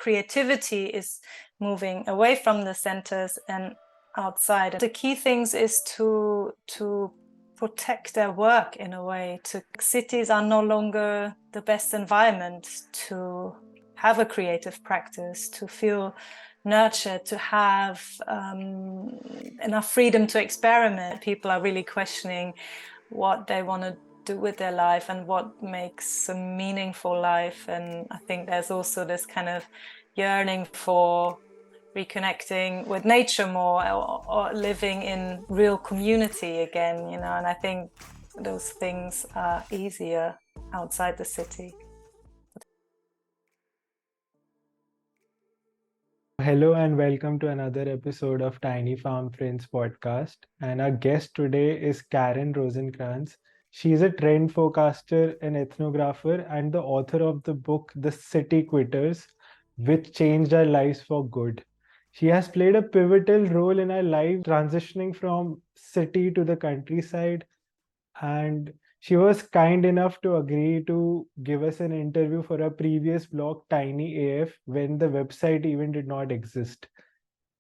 creativity is moving away from the centers and outside. The key things is to protect their work in a way. Cities are no longer the best environment to have a creative practice, to feel nurtured, to have enough freedom to experiment. People are really questioning what they want to do with their life and what makes a meaningful life. And I think there's also this kind of yearning for reconnecting with nature more, or living in real community again, you know. And I think those things are easier outside the city. Hello and welcome to another episode of Tiny Farm Friends podcast. And our guest today is Karen Rosenkranz. She's a trend forecaster, an ethnographer, and the author of the book The City Quitters, which changed our lives for good. She has played a pivotal role in our life, transitioning from city to the countryside, and she was kind enough to agree to give us an interview for a previous blog, Tiny AF, when the website even did not exist.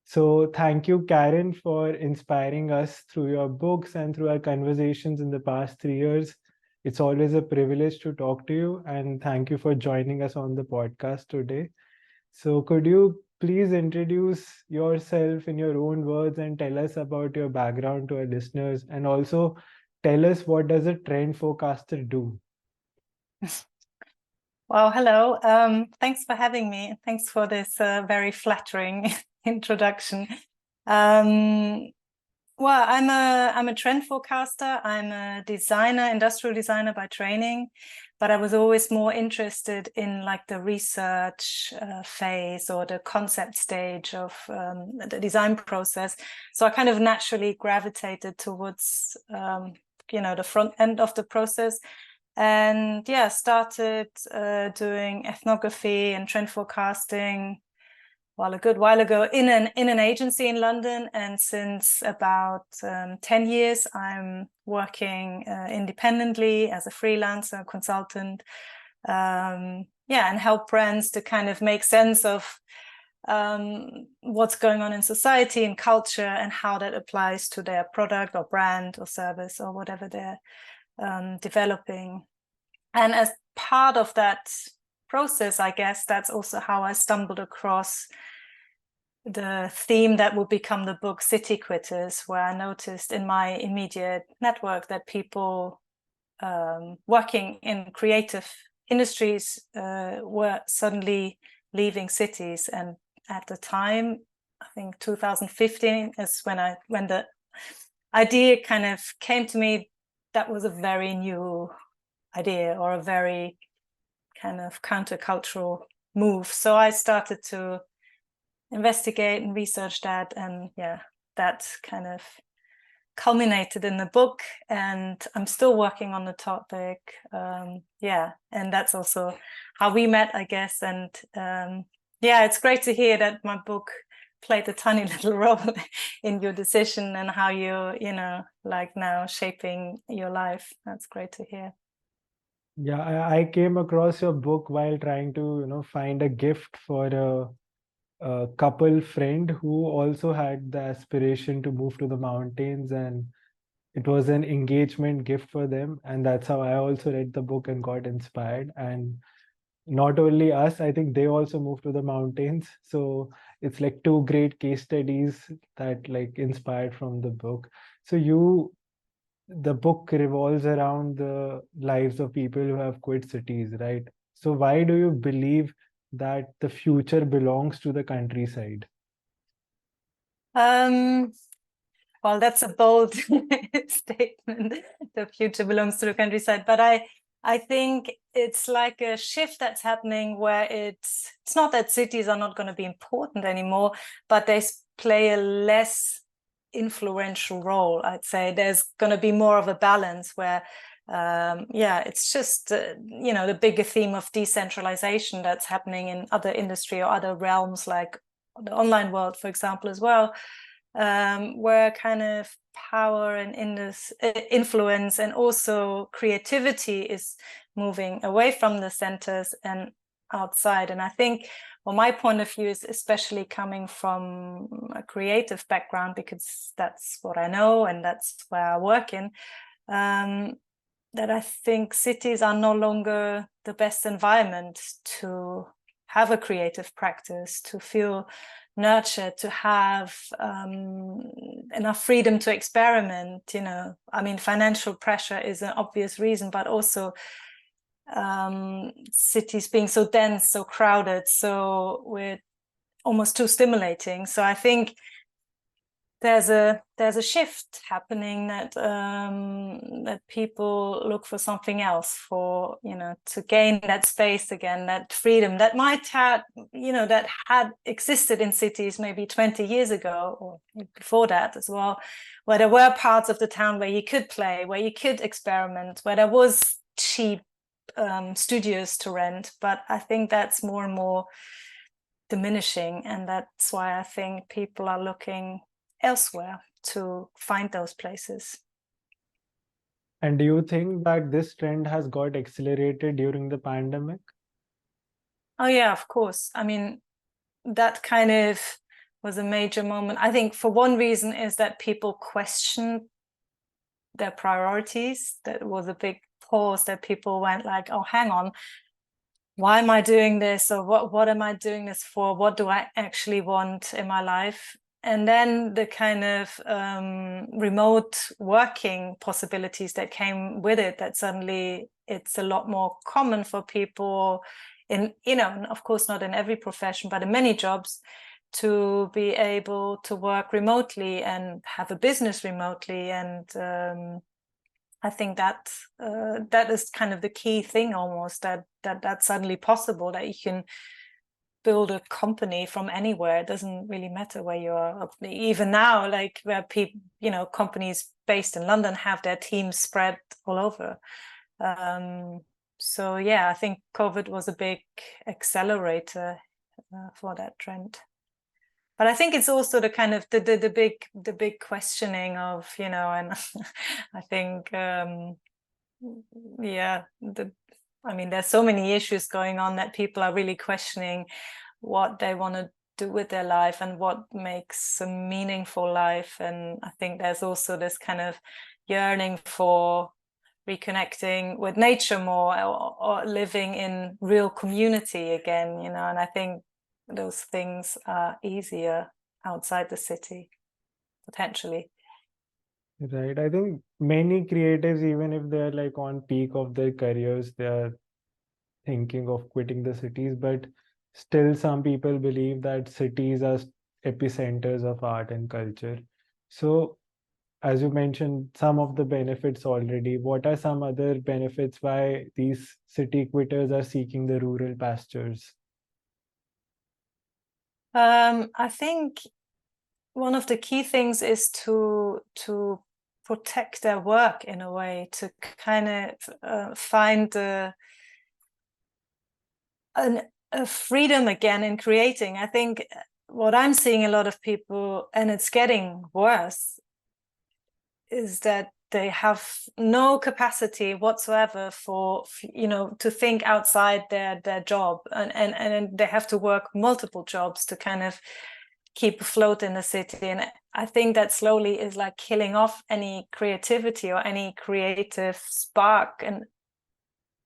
So thank you, Karen, for inspiring us through your books and through our conversations in the past 3 years. It's always a privilege to talk to you, and thank you for joining us on the podcast today. So could you please introduce yourself in your own words and tell us about your background to our listeners, and also tell us, what does a trend forecaster do? Well, hello. Thanks for having me. Thanks for this very flattering introduction. Well, I'm a trend forecaster. I'm a designer, industrial designer by training, but I was always more interested in like the research phase or the concept stage of the design process. So I kind of naturally gravitated towards the front end of the process, and started doing ethnography and trend forecasting a good while ago in an agency in London. And since about 10 years, I'm working independently as a freelancer, consultant, and help brands to kind of make sense of what's going on in society and culture, and how that applies to their product or brand or service or whatever they're developing. And as part of that process, I guess that's also how I stumbled across the theme that would become the book City Quitters, where I noticed in my immediate network that people working in creative industries were suddenly leaving cities. And at the time, I think 2015 is when the idea kind of came to me. That was a very new idea, or a very kind of countercultural move. So I started to investigate and research that, and that kind of culminated in the book, and I'm still working on the topic. And that's also how we met, I guess. And it's great to hear that my book played a tiny little role in your decision and how you're like now shaping your life. That's great to hear. Yeah, I came across your book while trying to find a gift for a couple friend who also had the aspiration to move to the mountains, and it was an engagement gift for them. And that's how I also read the book and got inspired. And not only us, I think they also moved to the mountains. So it's like two great case studies that like inspired from the book. So the book revolves around the lives of people who have quit cities, right? So why do you believe that the future belongs to the countryside? Well, that's a bold statement. The future belongs to the countryside, but I think it's like a shift that's happening, where it's not that cities are not going to be important anymore, but they play a less influential role. I'd say there's going to be more of a balance where it's just the bigger theme of decentralization that's happening in other industry or other realms, like the online world, for example, as well, where kind of power and influence and also creativity is moving away from the centers and outside. And I think, well, my point of view is, especially coming from a creative background, because that's what I know and that's where I work in, that I think cities are no longer the best environment to have a creative practice, to feel nurtured, to have enough freedom to experiment. I mean, financial pressure is an obvious reason, but also cities being so dense, so crowded, so we're almost too stimulating. So I think there's a shift happening, that that people look for something else, for to gain that space again, that freedom that might have that had existed in cities maybe 20 years ago or before that as well, where there were parts of the town where you could play, where you could experiment, where there was cheap studios to rent. But I think that's more and more diminishing, and that's why I think people are looking elsewhere to find those places. And do you think that this trend has got accelerated during the pandemic? Oh yeah, of course. I mean, that kind of was a major moment. I think for one reason is that people questioned their priorities. That was a big pause, that people went like, oh, hang on, why am I doing this? Or what am I doing this for? What do I actually want in my life? And then the kind of remote working possibilities that came with it, that suddenly it's a lot more common for people in, of course, not in every profession, but in many jobs, to be able to work remotely and have a business remotely. And I think that that is kind of the key thing, almost, that that's suddenly possible, that you can build a company from anywhere. It doesn't really matter where you are. Even now, like where people, companies based in London have their teams spread all over. So yeah, I think COVID was a big accelerator for that trend. But I think it's also the kind of the big questioning of, and I think I mean, there's so many issues going on that people are really questioning what they want to do with their life and what makes a meaningful life. And I think there's also this kind of yearning for reconnecting with nature more, or living in real community again, and I think those things are easier outside the city, potentially. Right. I think many creatives, even if they're like on peak of their careers, they're thinking of quitting the cities, but still some people believe that cities are epicenters of art and culture. So as you mentioned, some of the benefits already, what are some other benefits why these city quitters are seeking the rural pastures? I think one of the key things is to protect their work in a way, to kind of find a freedom again in creating. I think what I'm seeing a lot of people, and it's getting worse, is that they have no capacity whatsoever for to think outside their job, and they have to work multiple jobs to kind of keep afloat in the city. And I think that slowly is like killing off any creativity or any creative spark. And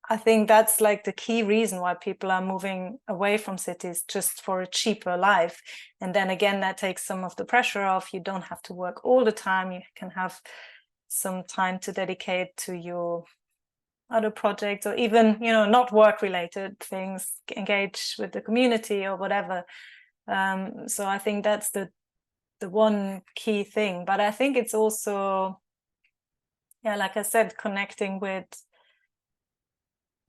I think that's like the key reason why people are moving away from cities, just for a cheaper life. And then again, that takes some of the pressure off. You don't have to work all the time. You can have some time to dedicate to your other projects, or even, not work related things, engage with the community or whatever. So I think that's the one key thing. But I think it's also, like I said, connecting with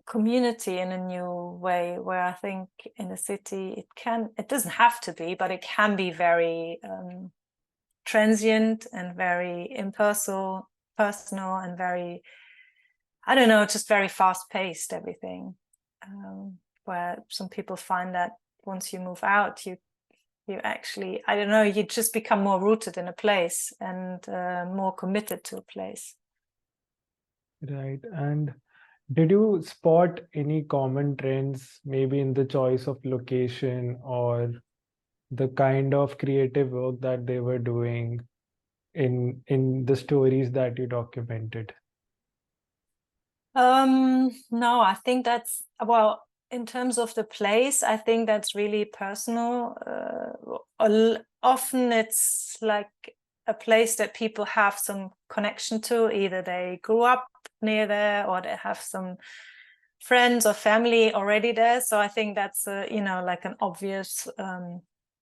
community in a new way, where I think in a city it doesn't have to be, but it can be very transient and very impersonal, and very, I don't know, just very fast paced, everything, where some people find that once you move out, you actually, I don't know, you just become more rooted in a place and more committed to a place. Right. And Did you spot any common trends, maybe in the choice of location or the kind of creative work that they were doing in the stories that you documented? No, I think that's, well, in terms of the place, I think that's really personal. Often it's like a place that people have some connection to. Either they grew up near there or they have some friends or family already there. So I think that's like an obvious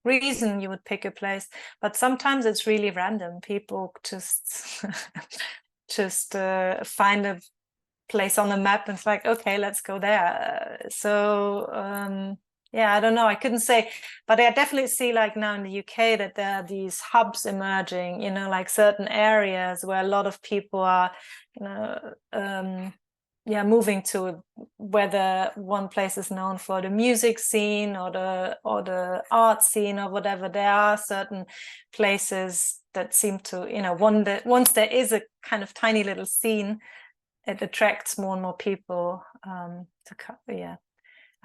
reason you would pick a place. But sometimes it's really random. People just just find a place on the map and it's like, okay, let's go there. Yeah, I don't know, I couldn't say, but I definitely see, like now in the UK, that there are these hubs emerging, like certain areas where a lot of people are moving to, whether one place is known for the music scene or the art scene or whatever. There are certain places that seem to, once there is a kind of tiny little scene, it attracts more and more people I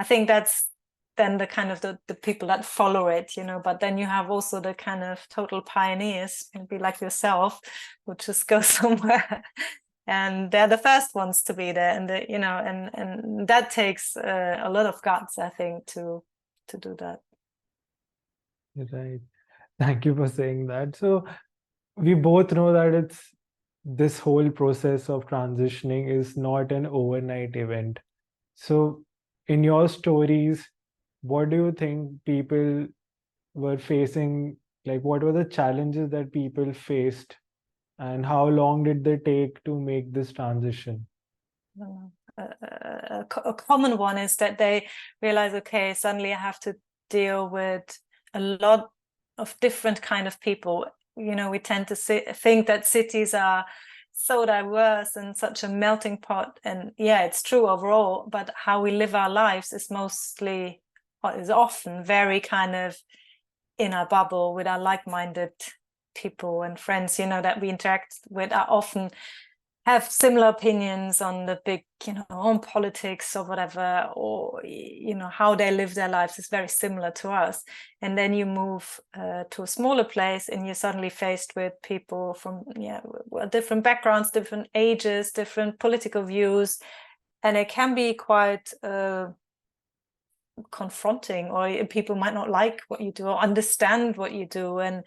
think that's then the kind of the people that follow it, but then you have also the kind of total pioneers, maybe like yourself, who just go somewhere and they're the first ones to be there, and and that takes a lot of guts, I think, to do that. Right. Thank you for saying that. So we both know that this whole process of transitioning is not an overnight event. So in your stories, what do you think people were facing? Like, what were the challenges that people faced, and how long did they take to make this transition? A common one is that they realize, okay, suddenly I have to deal with a lot of different kind of people. We tend to think that cities are so diverse and such a melting pot, and yeah, it's true overall, but how we live our lives is often very kind of in our bubble with our like-minded people and friends, that we interact with, are often have similar opinions on the big, on politics or whatever, or how they live their lives is very similar to us. And then you move to a smaller place and you're suddenly faced with people from different backgrounds, different ages, different political views, and it can be quite confronting, or people might not like what you do or understand what you do. And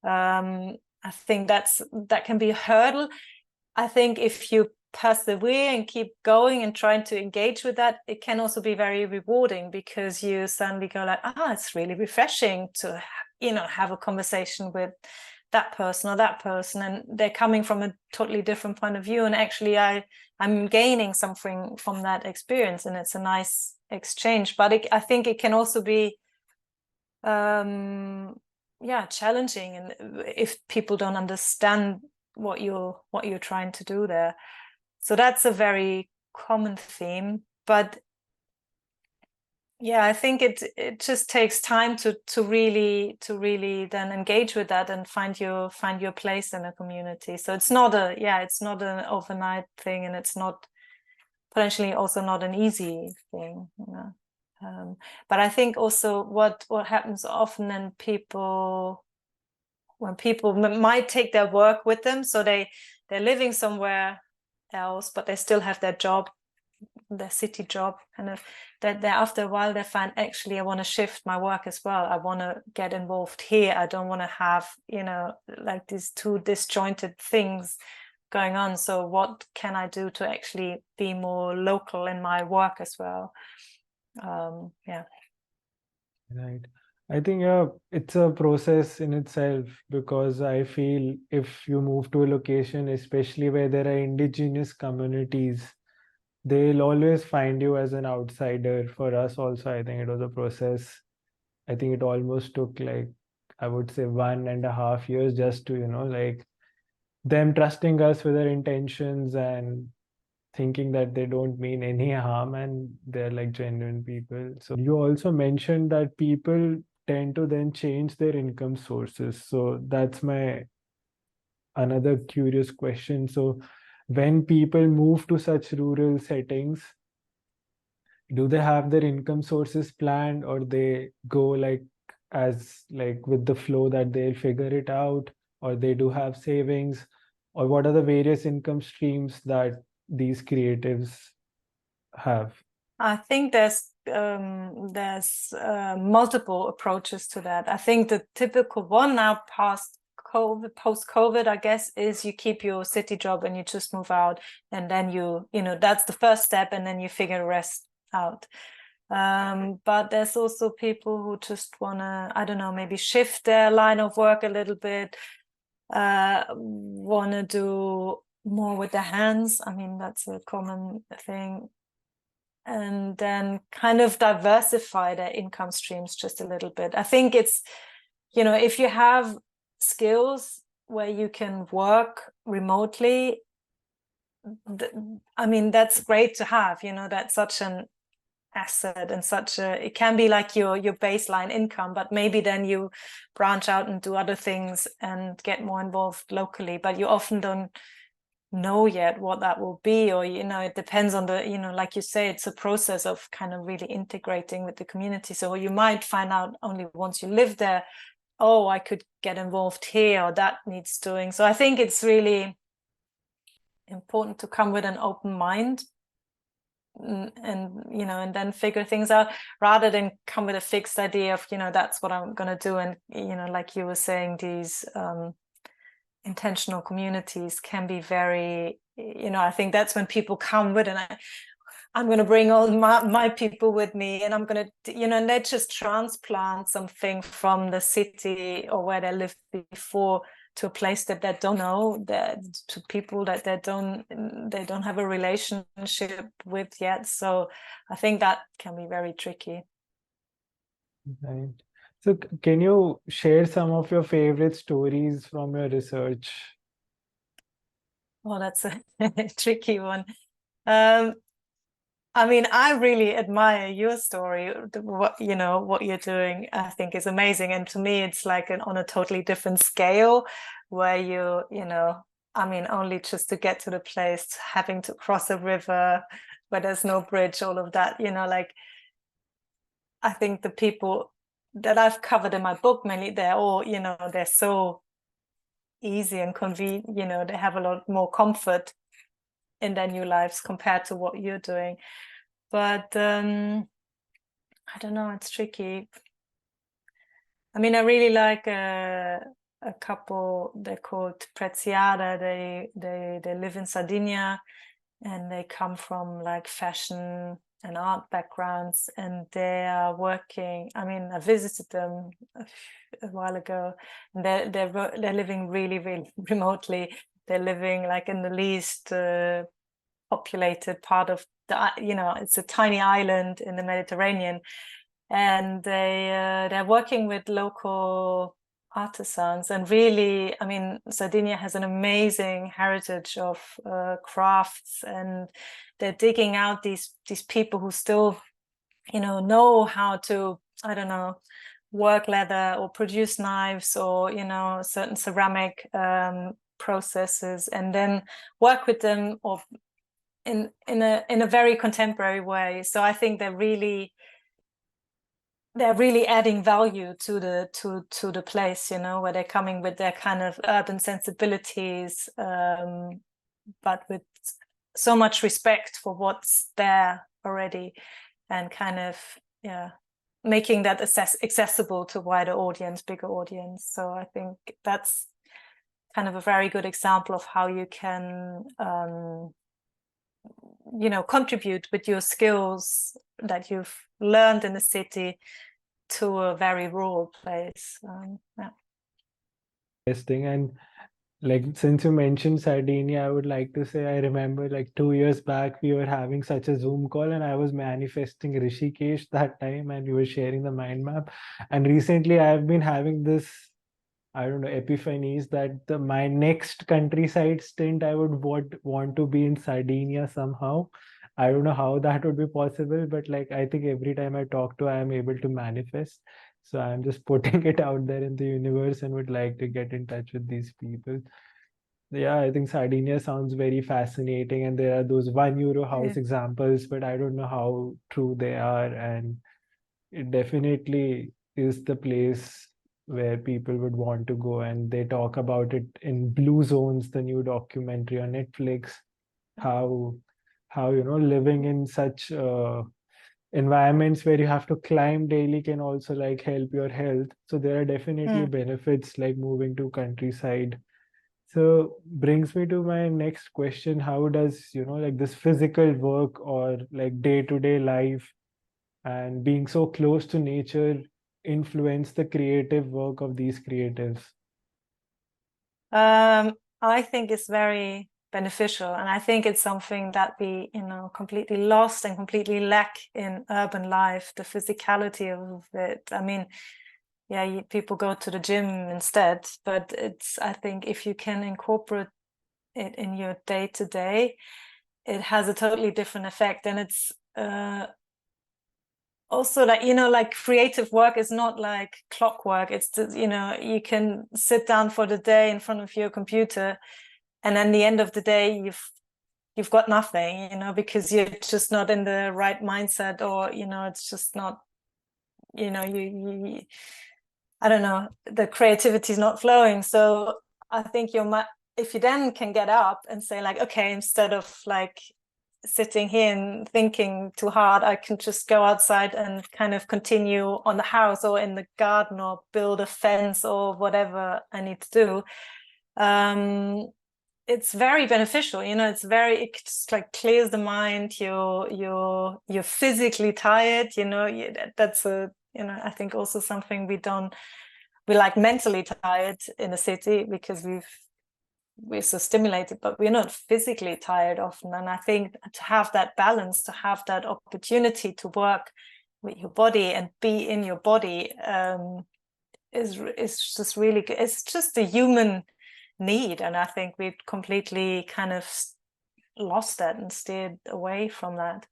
I think that can be a hurdle. I think if you persevere and keep going and trying to engage with that, it can also be very rewarding, because you suddenly go like, it's really refreshing to have a conversation with that person or that person, and they're coming from a totally different point of view, and actually I'm gaining something from that experience, and it's a nice exchange. But I think it can also be challenging, and if people don't understand what you're trying to do there. So that's a very common theme. But yeah, I think it just takes time to really then engage with that and find your place in a community. So it's not an overnight thing, and it's not potentially also not an easy thing, but I think also what happens often when people might take their work with them, so they're living somewhere else, but they still have their job, their city job, and that after a while they find, actually, I want to shift my work as well. I want to get involved here. I don't want to have like these two disjointed things going on. So what can I do to actually be more local in my work as well? Right. I think it's a process in itself, because I feel if you move to a location, especially where there are indigenous communities, they'll always find you as an outsider. For us also, I think it was a process. I think it almost took, like, I would say 1.5 years just to, like, them trusting us with their intentions and thinking that they don't mean any harm and they're like genuine people. So you also mentioned that people tend to then change their income sources. So that's my another curious question. So when people move to such rural settings, do they have their income sources planned, or they go like as like with the flow that they'll figure it out, or they do have savings, or what are the various income streams that these creatives have? I think there's multiple approaches to that. I think the typical one now post COVID, I guess, is you keep your city job and you just move out, and then you know that's the first step, and then you figure the rest out. But there's also people who just wanna, I don't know, maybe shift their line of work a little bit, wanna do more with their hands. I mean, that's a common thing. And then kind of diversify their income streams just a little bit. I think it's, you know, if you have skills where you can work remotely, I mean, that's great to have, you know, that's such an asset and such a, it can be like your baseline income, but maybe then you branch out and do other things and get more involved locally, but you often don't know yet what that will be, or you know, it depends on the, you know, like you say, it's a process of kind of really integrating with the community. So you might find out only once you live there, oh, I could get involved here, or that needs doing. So I think it's really important to come with an open mind, and you know, and then figure things out rather than come with a fixed idea of, you know, that's what I'm going to do. And you know, like you were saying, these intentional communities can be very, you know, I think that's when people come with, and I'm going to bring all my people with me, and I'm going to, you know, and they just transplant something from the city or where they lived before to a place that they don't know, that to people that they don't have a relationship with yet. So I think that can be very tricky. Right. So can you share some of your favorite stories from your research? Well, that's a tricky one. I mean, I really admire your story. What, you know, what you're doing, I think is amazing. And to me, it's like on a totally different scale where you know, I mean, only just to get to the place, having to cross a river where there's no bridge, all of that, you know, like, I think the people that I've covered in my book, mainly, they're all, you know, they're so easy and convenient, you know, they have a lot more comfort in their new lives compared to what you're doing. But I don't know, it's tricky. I mean, I really like a couple, they're called Preziada. They live in Sardinia, and they come from like fashion and art backgrounds, and they are working. I mean, I visited them a while ago, and they're living really, really remotely. They're living like in the least populated part of the, you know, it's a tiny island in the Mediterranean, and they're working with local artisans. And really, I mean, Sardinia has an amazing heritage of crafts, and they're digging out these people who still, you know how to, I don't know, work leather or produce knives, or you know, certain ceramic processes, and then work with them, or in a very contemporary way. So I think they're really adding value to the place, you know, where they're coming with their kind of urban sensibilities, but with so much respect for what's there already, and kind of, yeah, making that accessible to wider audience, bigger audience. So I think that's kind of a very good example of how you can you know, contribute with your skills that you've learned in the city to a very rural place. Yeah. Interesting. And like, since you mentioned Sardinia, I would like to say I remember like 2 years back we were having such a Zoom call, and I was manifesting Rishikesh that time, and we were sharing the mind map. And recently I've been having this, I don't know, epiphanies that my next countryside stint, I would want to be in Sardinia somehow. I don't know how that would be possible, but like I think every time I talk to, I am able to manifest. So I'm just putting it out there in the universe and would like to get in touch with these people. Yeah, I think Sardinia sounds very fascinating, and there are those €1 house Yeah. examples, but I don't know how true they are. And it definitely is the place where people would want to go, and they talk about it in Blue Zones, the new documentary on Netflix, how living in such environments where you have to climb daily can also like help your health. So there are definitely Mm. benefits like moving to countryside. So brings me to my next question. How does, like this physical work or like day-to-day life and being so close to nature influence the creative work of these creatives? I think it's very beneficial, and I think it's something that we, completely lost and completely lack in urban life, the physicality of it. I mean, yeah, people go to the gym instead, but I think if you can incorporate it in your day to day, it has a totally different effect. And it's also like creative work is not like clockwork. It's you can sit down for the day in front of your computer, and then the end of the day you've got nothing, because you're just not in the right mindset, or it's just not, you I don't know, the creativity is not flowing. So I think if you then can get up and say like, okay, instead of like sitting here and thinking too hard, I can just go outside and kind of continue on the house or in the garden or build a fence or whatever I need to do. It's very beneficial, it just like clears the mind. You're physically tired, that's I think also something we're like mentally tired in the city because we're so stimulated, but we're not physically tired often. And I think to have that balance, to have that opportunity to work with your body and be in your body, is just really good. It's just a human need, and I think we've completely kind of lost that and steered away from that.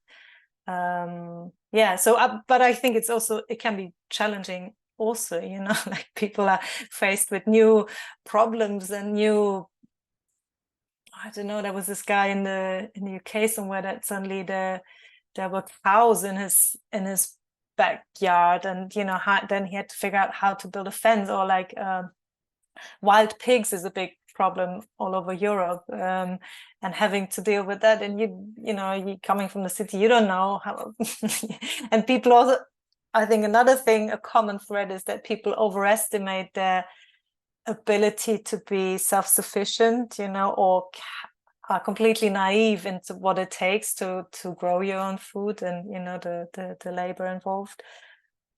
But I think it can be challenging also, like people are faced with new problems and new, I don't know, there was this guy in the UK somewhere that suddenly there were cows in his backyard, and then he had to figure out how to build a fence. Or like wild pigs is a big problem all over Europe, and having to deal with that. And you coming from the city, you don't know how. And people also, I think another thing, a common thread, is that people overestimate their ability to be self-sufficient, or are completely naive into what it takes to grow your own food, and the labor involved.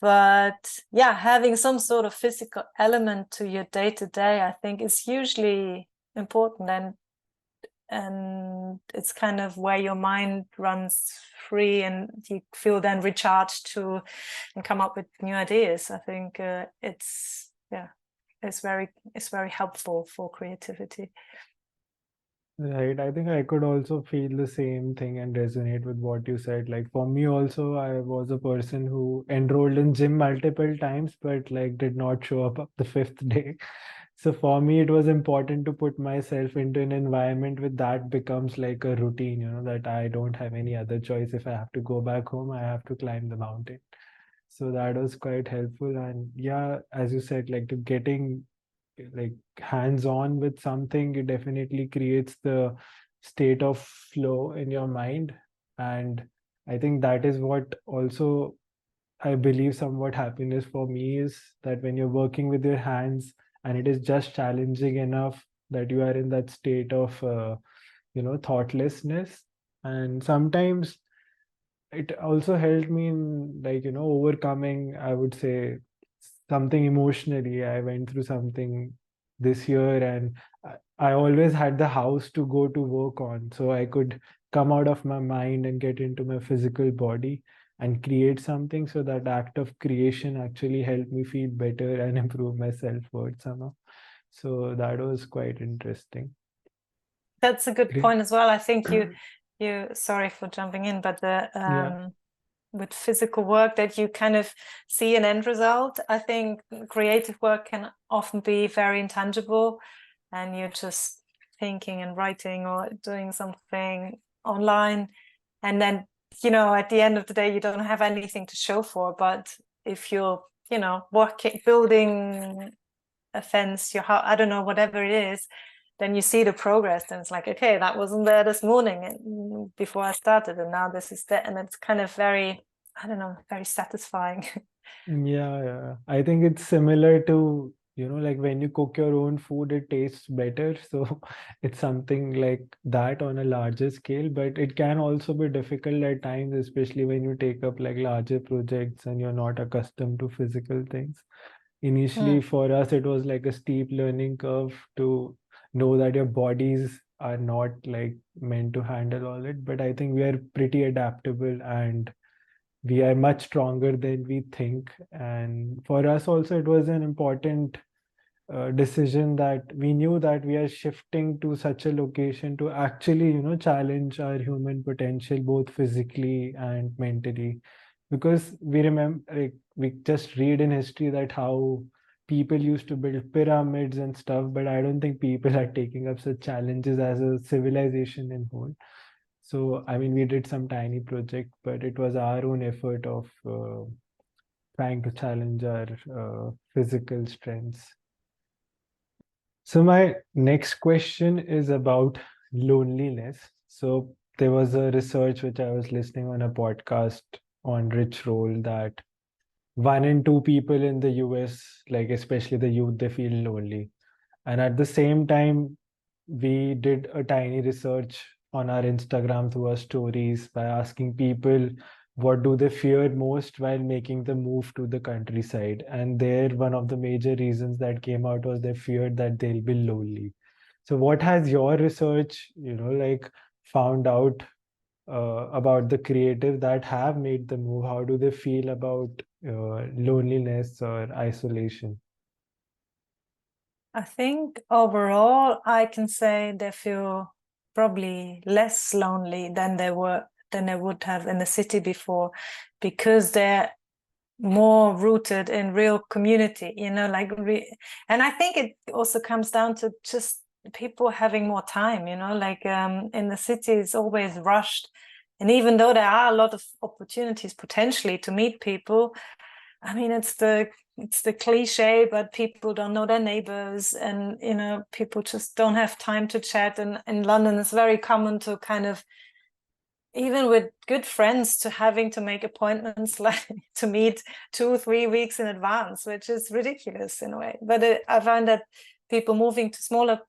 But yeah, having some sort of physical element to your day-to-day, I think, is hugely important, and it's kind of where your mind runs free and you feel then recharged and come up with new ideas. I think it's very helpful for creativity. Right. I think I could also feel the same thing and resonate with what you said. Like for me also, I was a person who enrolled in gym multiple times, but like did not show up the fifth day. So for me, it was important to put myself into an environment where that becomes like a routine, that I don't have any other choice. If I have to go back home, I have to climb the mountain. So that was quite helpful. And yeah, as you said, like to getting like hands-on with something, it definitely creates the state of flow in your mind. And I think that is what also I believe somewhat happiness for me is, that when you're working with your hands and it is just challenging enough that you are in that state of thoughtlessness. And sometimes it also helped me in like overcoming, I would say, something emotionally. I went through something this year, and I always had the house to go to work on, so I could come out of my mind and get into my physical body and create something. So that act of creation actually helped me feel better and improve my self-worth somehow. So that was quite interesting. That's a good Great. point as well. I think you sorry for jumping in, but Yeah. with physical work, that you kind of see an end result. I think creative work can often be very intangible, and you just thinking and writing or doing something online, and then, you know, at the end of the day you don't have anything to show for. But if you're, you know, working, building a fence, your house, I don't know, whatever it is, then you see the progress, and it's like, okay, that wasn't there this morning before I started, and now this is there. And it's kind of very, I don't know, very satisfying. Yeah. I think it's similar to, like when you cook your own food, it tastes better. So it's something like that on a larger scale, but it can also be difficult at times, especially when you take up like larger projects and you're not accustomed to physical things. Initially, for us, it was like a steep learning curve to know that your bodies are not like meant to handle all it. But I think we are pretty adaptable and we are much stronger than we think. And for us also, it was an important decision that we knew that we are shifting to such a location to actually, challenge our human potential, both physically and mentally. Because we remember, like, we just read in history that how people used to build pyramids and stuff, but I don't think people are taking up such challenges as a civilization in whole. So, I mean, we did some tiny project, but it was our own effort of trying to challenge our physical strengths. So, my next question is about loneliness. So, there was a research which I was listening on a podcast on Rich Roll that 1 in 2 people in the US, like especially the youth, they feel lonely. And at the same time, we did a tiny research on our Instagram through our stories by asking people what do they fear most while making the move to the countryside. And there, one of the major reasons that came out was they feared that they'll be lonely. So, what has your research, like found out about the creative that have made the move? How do they feel about loneliness or isolation? I think overall I can say they feel probably less lonely than they would have in the city before, because they're more rooted in real community, and I think it also comes down to just people having more time, like in the city it's always rushed. And even though there are a lot of opportunities potentially to meet people, I mean, it's the cliche, but people don't know their neighbors, and people just don't have time to chat. And in London, it's very common to kind of, even with good friends, to having to make appointments like to meet 2 or 3 weeks in advance, which is ridiculous in a way. But I find that people moving to smaller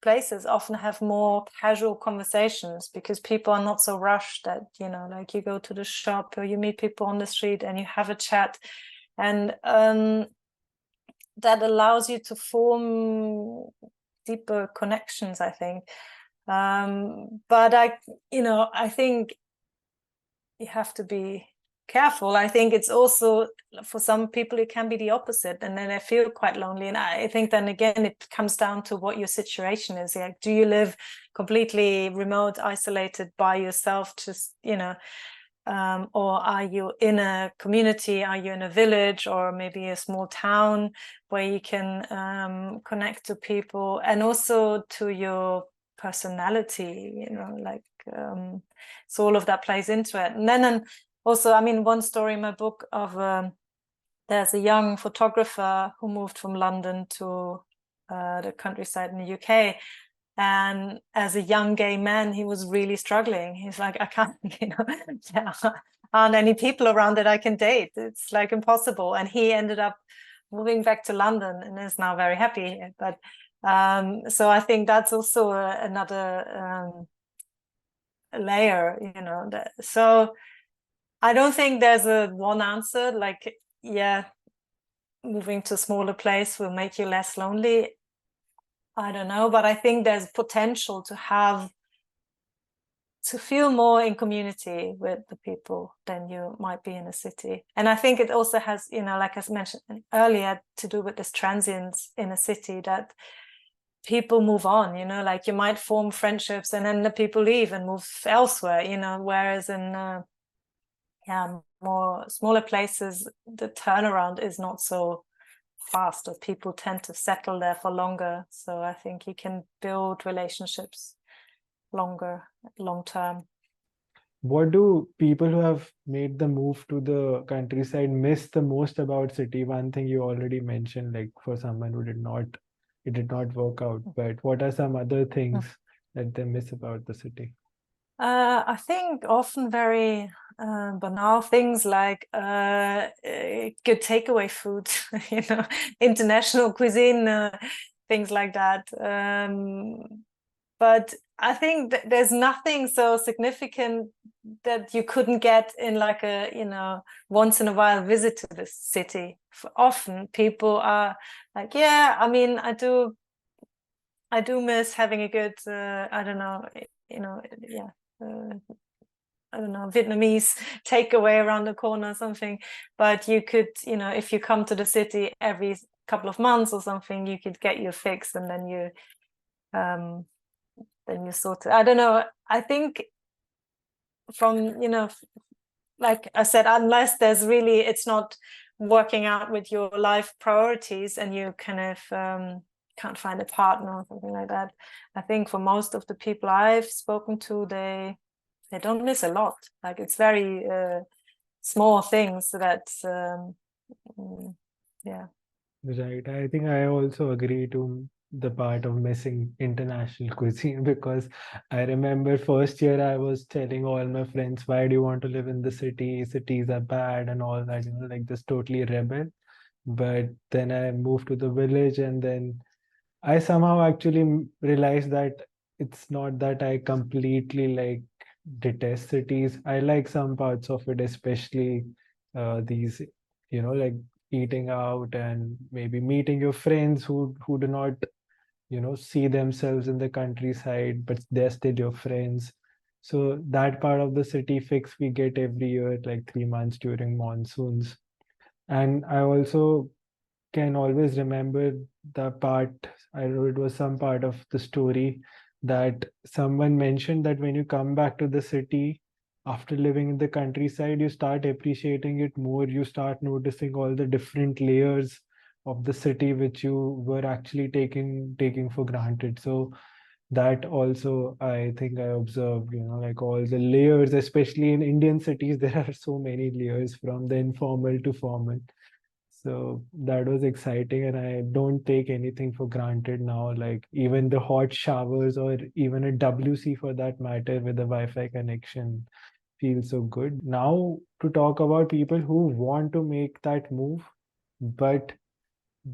places often have more casual conversations because people are not so rushed that, like you go to the shop or you meet people on the street and you have a chat. And that allows you to form deeper connections, I think. But I think you have to be careful. I think it's also, for some people it can be the opposite, and then they feel quite lonely. And I think then again it comes down to what your situation is. Like, do you live completely remote, isolated by yourself, just or are you in a community? Are you in a village or maybe a small town where you can connect to people, and also to your personality, so all of that plays into it. And then also, I mean, one story in my book of there's a young photographer who moved from London to the countryside in the UK. And as a young gay man, he was really struggling. He's like, I can't, there aren't any people around that I can date. It's like impossible. And he ended up moving back to London and is now very happy. But so I think that's also another layer, so I don't think there's a one answer, like, yeah, moving to a smaller place will make you less lonely. I don't know, but I think there's potential to feel more in community with the people than you might be in a city. And I think it also has, like I mentioned earlier, to do with this transience in a city, that people move on, like you might form friendships and then the people leave and move elsewhere, whereas in more smaller places, the turnaround is not so fast, or people tend to settle there for longer. So I think you can build relationships long term. What do people who have made the move to the countryside miss the most about city? One thing you already mentioned, like for someone who it did not work out. But what are some other things that they miss about the city? I think often very banal things like good takeaway food, international cuisine, things like that. But I think there's nothing so significant that you couldn't get in like a once in a while visit to the city. Often people are like, yeah, I mean, I do miss having a good I don't know, yeah, I don't know, Vietnamese takeaway around the corner or something. But you could, if you come to the city every couple of months or something, you could get your fix, and then you sort of, I don't know, I think from, like I said, unless there's really, it's not working out with your life priorities and you kind of can't find a partner or something like that, I think for most of the people I've spoken to, they don't miss a lot. Like, it's very small things that yeah. Right. I think I also agree to the part of missing international cuisine because I remember first year I was telling all my friends, why do you want to live in the city? Cities are bad and all that, like this totally rebel. But then I moved to the village, and then I somehow actually realized that it's not that I completely like detest cities. I like some parts of it, especially these, like eating out and maybe meeting your friends who do not, see themselves in the countryside, but they're still your friends. So that part of the city fix we get every year, like 3 months during monsoons. And I also can always remember the part, I know it was some part of the story that someone mentioned that when you come back to the city after living in the countryside, you start appreciating it more. You start noticing all the different layers of the city which you were actually taking for granted. So that also I think I observed, like all the layers, especially in Indian cities, there are so many layers from the informal to formal. So that was exciting, and I don't take anything for granted now. Like even the hot showers or even a WC for that matter with a Wi-Fi connection feels so good. Now to talk about people who want to make that move, but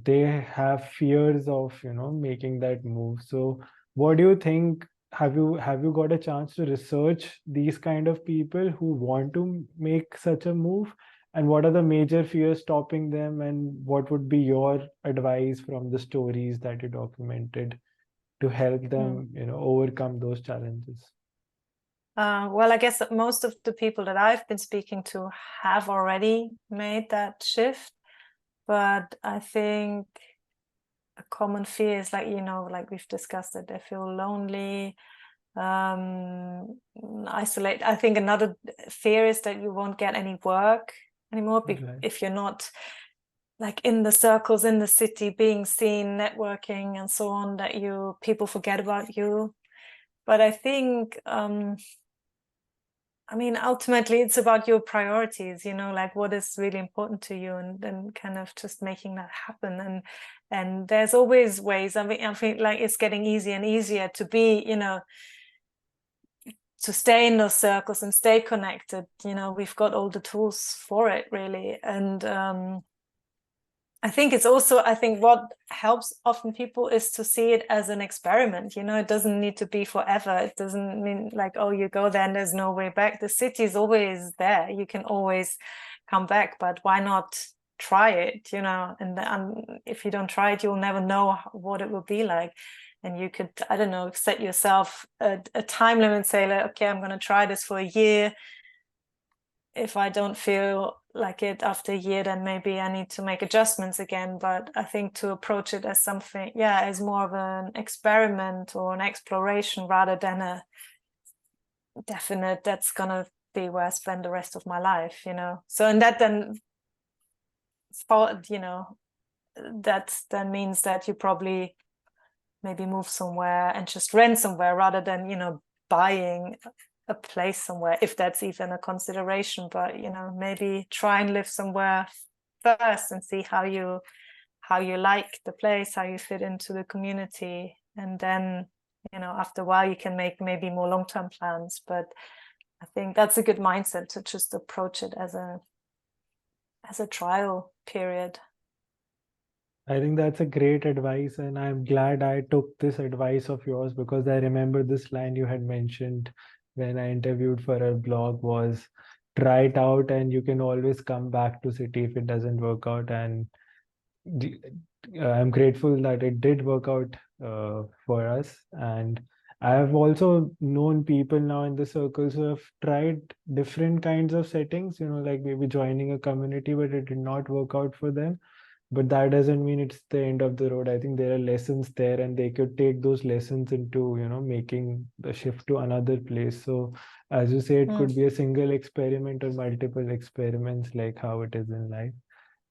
they have fears of making that move. So what do you think, have you got a chance to research these kind of people who want to make such a move, and what are the major fears stopping them, and what would be your advice from the stories that you documented to help them overcome those challenges? Well, I guess that most of the people that I've been speaking to have already made that shift. But I think a common fear is like we've discussed, that they feel lonely, isolate. I think another fear is that you won't get any work anymore if you're not like in the circles in the city, being seen, networking and so on, that people forget about you. But I think I mean, ultimately, it's about your priorities, like what is really important to you, and then kind of just making that happen. And there's always ways. I mean, I think like it's getting easier and easier to be, to stay in those circles and stay connected. We've got all the tools for it, really. And I think what helps often people is to see it as an experiment. It doesn't need to be forever. It doesn't mean like, oh, you go there and there's no way back. The city is always there. You can always come back, but why not try it? And if you don't try it, you'll never know what it will be like. And you could, I don't know, set yourself a time limit, say like, okay, I'm going to try this for a year. If I don't feel like it after a year, then maybe I need to make adjustments again. But I think to approach it as something, as more of an experiment or an exploration rather than a definite, that's gonna be where I spend the rest of my life, So in that then, that then means that you probably maybe move somewhere and just rent somewhere rather than, you know, buying a place somewhere, if that's even a consideration. But, you know, maybe try and live somewhere first and see how you like the place, how you fit into the community, and then, you know, after a while you can make maybe more long-term plans. But I think that's a good mindset, to just approach it as a trial period. I think that's a great advice, and I'm glad I took this advice of yours, because I remember this line you had mentioned when I interviewed for a blog was, try it out and you can always come back to city if it doesn't work out. And I'm grateful that it did work out for us. And I have also known people now in the circles who have tried different kinds of settings, you know, like maybe joining a community, but it did not work out for them. But that doesn't mean it's the end of the road. I think there are lessons there, and they could take those lessons into, you know, making the shift to another place. So as you say, it could be a single experiment or multiple experiments, like how it is in life.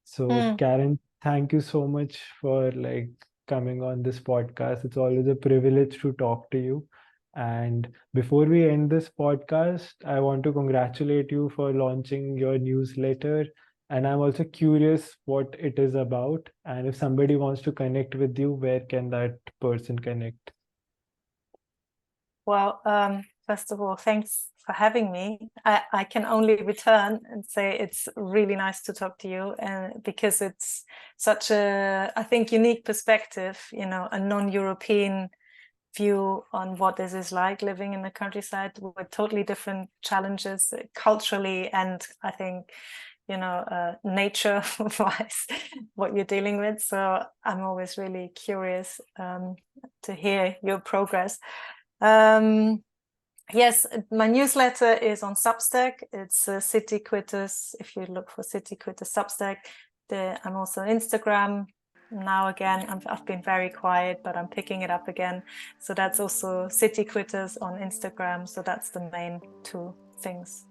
So Karen, thank you so much for like coming on this podcast. It's always a privilege to talk to you. And before we end this podcast, I want to congratulate you for launching your newsletter. And I'm also curious what it is about. And if somebody wants to connect with you, where can that person connect? Well, first of all, thanks for having me. I can only return and say it's really nice to talk to you, and because it's such a, I think, unique perspective, you know, a non-European view on what this is like living in the countryside with totally different challenges culturally, and I think, you know, nature wise, what you're dealing with. So I'm always really curious to hear your progress. Yes, my newsletter is on Substack. It's City Quitters. If you look for City Quitters Substack, I'm also on Instagram. Now again, I've been very quiet, but I'm picking it up again. So that's also City Quitters on Instagram. So that's the main two things.